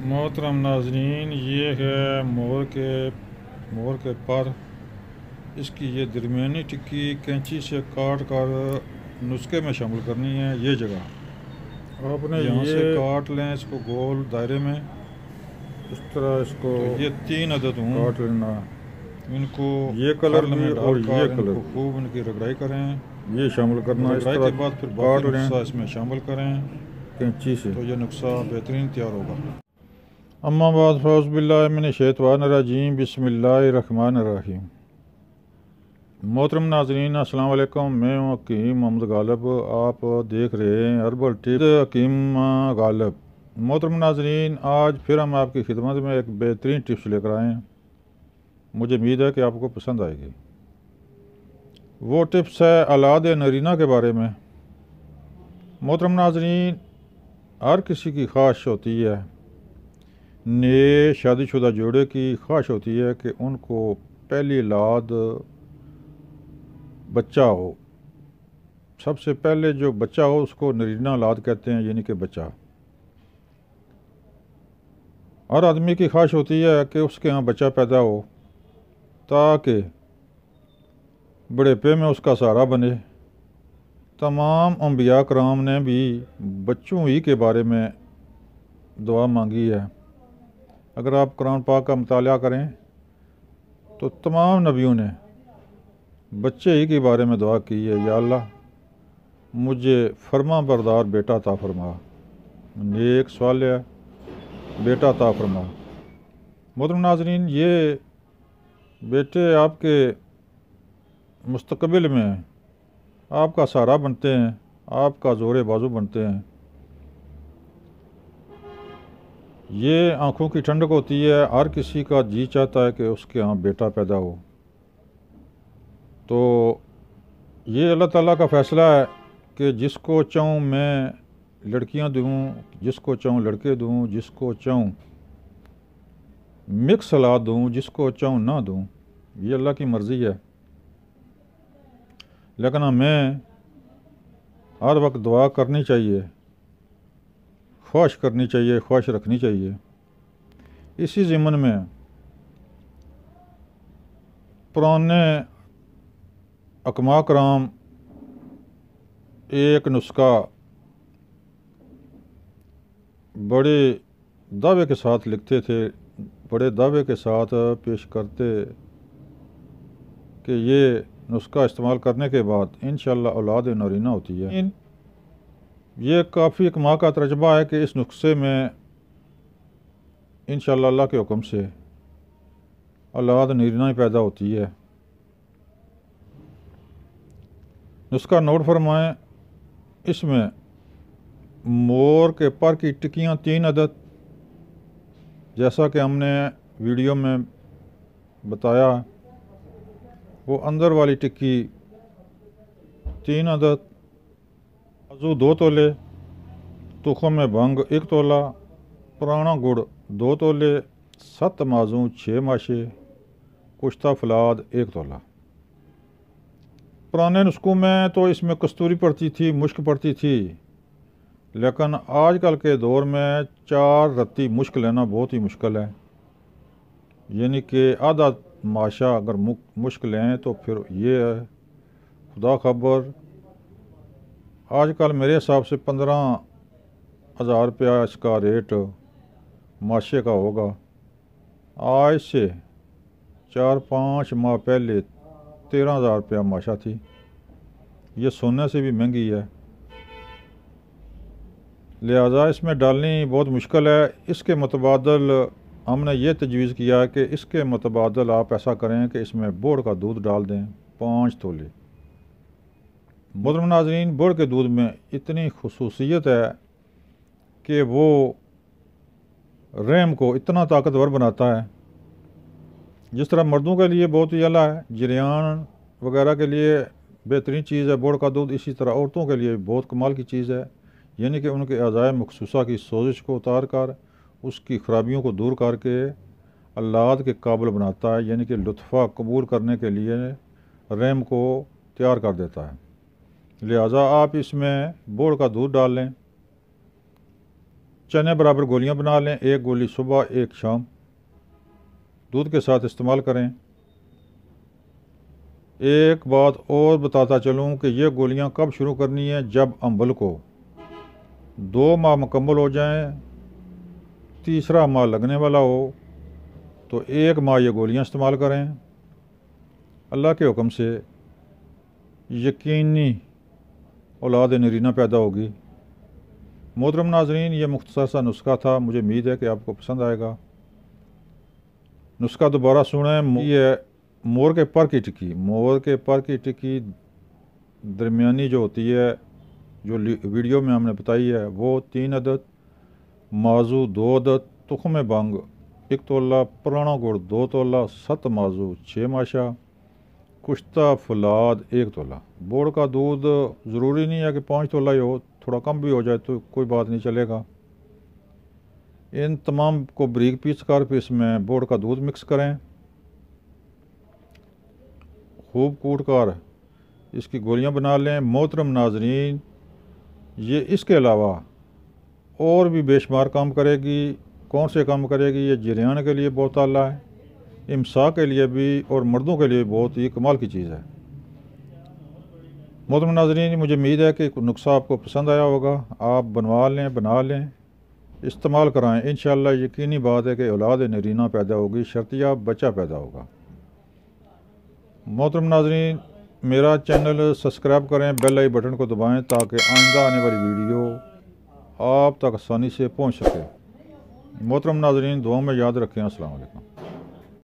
मोहतरम नाजरीन, ये है मोर के पर। इसकी ये दरमियानी टिक्की कैंची से काट कर नुस्खे में शामिल करनी है। ये जगह आपने यहाँ ये से काट लें इसको गोल दायरे में। इस तरह इसको तो ये 3 अदद हूँ। काट लेना। इनको ये कलर खल भी में और ये डालकर कलर इनको खूब इनकी रगड़ाई करें। ये शामिल करना। इस रगड़ाई तरह के बाद फिर काट बाकी लें नुस्खा इसमें शामिल करें कैंची से। तो ये नुस्खा बेहतरीन तैयार होगा। अम्मा बाद फ़ौज़ुबिल्लाहि मिनश्शैतानिर्रजीम बिस्मिल्लाहिर्रहमानिर्रहीम। मोहतरम नाज़रीन अस्सलाम वालेकुम। मैं हूँ हकीम मोहम्मद गालिब। आप देख रहे हैं हर्बल टिप्स हकीम गालिब। मोहतरम नाज़रीन, आज फिर हम आपकी खिदमत में एक बेहतरीन टिप्स लेकर आए हैं। मुझे उम्मीद है कि आपको पसंद आएगी। वो टिप्स है औलाद नरीना के बारे में। मोहतरम नाज़रीन, हर किसी की ख्वाहिश होती है, नए शादीशुदा जोड़े की ख्वाहिश होती है कि उनको पहली औलाद बच्चा हो। सबसे पहले जो बच्चा हो उसको नरीना औलाद कहते हैं, यानी कि बच्चा। हर आदमी की ख्वाहिश होती है कि उसके यहाँ बच्चा पैदा हो ताकि बुढ़ापे में उसका सहारा बने। तमाम अंबिया कराम ने भी बच्चों ही के बारे में दुआ मांगी है। अगर आप कुरान पाक का मुताला करें तो तमाम नबियों ने बच्चे ही के बारे में दुआ की है, या अल्लाह मुझे फरमा बरदार बेटा अता फरमा, नेक सालिह बेटा अता फरमा। मोहतरम नाज़रीन, ये बेटे आपके मुस्तकबिल में आपका सहारा बनते हैं, आपका ज़ोरे बाजू बनते हैं। ये आँखों की ठंडक होती है। हर किसी का जी चाहता है कि उसके यहाँ बेटा पैदा हो। तो ये अल्लाह ताला का फ़ैसला है कि जिसको चाहूँ मैं लड़कियां दूँ, जिसको चाहूँ लड़के दूँ, जिसको चाहूँ मिक्स औलाद दूँ, जिसको चाहूँ ना दूँ। ये अल्लाह की मर्ज़ी है। लेकिन हमें हर वक्त दुआ करनी चाहिए, ख्वाहिश करनी चाहिए, ख्वाहिश रखनी चाहिए। इसी ज़िम्मन में पुराने अकमा कराम एक नुस्खा बड़े दावे के साथ लिखते थे, बड़े दावे के साथ पेश करते कि ये नुस्खा इस्तेमाल करने के बाद इंशाअल्लाह औलाद नरीना होती है। ये काफ़ी एक माह का तजर्बा है कि इस नुस्खे में इंशाअल्लाह अल्लाह के हुक्म से औलाद नरीना ही पैदा होती है। नुस्खा नोट फरमाएँ। इसमें मोर के पर की टिक्कियाँ 3 अदद, जैसा कि हमने वीडियो में बताया। वो अंदर वाली टिक्की 3 अदद, काजू 2 तोले, तुखम भंग 1 तोला, पुराना गुड़ 2 तोले, 7 माजून 6 माशे, कुश्ता फलाद 1 तोला। पुराने नुस्खों में तो इसमें कस्तूरी पड़ती थी, मुश्क पड़ती थी, लेकिन आजकल के दौर में 4 रत्ती मुश्क लेना बहुत ही मुश्किल है। यानी कि आधा माशा अगर मुश्क लें तो फिर ये है खुदा खबर। आजकल मेरे हिसाब से 15,000 रुपया इसका रेट माशे का होगा। आज से 4-5 माह पहले 13,000 रुपया माशा थी। ये सोने से भी महंगी है, लिहाजा इसमें डालनी बहुत मुश्किल है। इसके मुतबादल हमने ये तजवीज़ किया है कि इसके मुतबादल आप ऐसा करें कि इसमें बोड़ का दूध डाल दें 5 तोले। मोहतरम नाज़रीन, बोड़ के दूध में इतनी खुसूसियत है कि वो रहम को इतना ताकतवर बनाता है। जिस तरह मर्दों के लिए बहुत ही आला है, जरियान वगैरह के लिए बेहतरीन चीज़ है बोड़ का दूध, इसी तरह औरतों के लिए बहुत कमाल की चीज़ है। यानी कि उनके अज़ाए मखसूसा की सोजिश को उतार कर, उसकी ख़राबियों को दूर करके औलाद के काबिल बनाता है। यानी कि लुत्फ़ा कबूल करने के लिए रहम को तैयार कर देता है। लिहाजा आप इसमें बोड़ का दूध डाल लें। चने बराबर गोलियां बना लें, एक गोली सुबह एक शाम दूध के साथ इस्तेमाल करें। एक बात और बताता चलूं कि ये गोलियां कब शुरू करनी है, जब अंबल को 2 माह मुकम्मल हो जाएं, तीसरा माह लगने वाला हो तो 1 माह ये गोलियां इस्तेमाल करें। अल्लाह के हुक्म से यकीनी औलाद नरीना पैदा होगी। मोहतरम नाज़रीन, ये मुख्तसर सा नुस्खा था, मुझे उम्मीद है कि आपको पसंद आएगा। नुस्खा दोबारा सुनें। ये मोर के पर की टिक्की, मोर के पर की टिक्की दरमियानी जो होती है, जो वीडियो में हमने बताई है, वो 3 अदद, माजू 2 अदद, तुख़्म बंग 1 तोला, पुराना गुड़ 2 तोला, 7 माजू 6 माशा, कुश्ता फुलाद 1 तोला। बोड़ का दूध ज़रूरी नहीं है कि 5 तोला ही हो, थोड़ा कम भी हो जाए तो कोई बात नहीं, चलेगा। इन तमाम को बारीक पीस कर फिर इसमें बोड़ का दूध मिक्स करें, खूब कूट कर इसकी गोलियां बना लें। मोहतरम नाजरीन, ये इसके अलावा और भी बेशुमार काम करेगी। कौन से काम करेगी? ये जरियान के लिए बहुत आला है, इम्सा के लिए भी और मर्दों के लिए बहुत ही कमाल की चीज़ है। मोहतरम नाज़रीन, मुझे उम्मीद है कि नुस्खा आपको पसंद आया होगा। आप बनवा लें, बना लें, इस्तेमाल कराएं। इंशाअल्लाह यकीनी बात है कि औलाद नरीना पैदा होगी, शर्तिया बच्चा पैदा होगा। मोहतरम नाज़रीन, मेरा चैनल सब्सक्राइब करें, बेल आई बटन को दबाएं ताकि आइंदा आने वाली वीडियो आप तक आसानी से पहुंच सके। मोहतरम नाज़रीन, दुआ में याद रखें। अस्सलाम वालेकुम।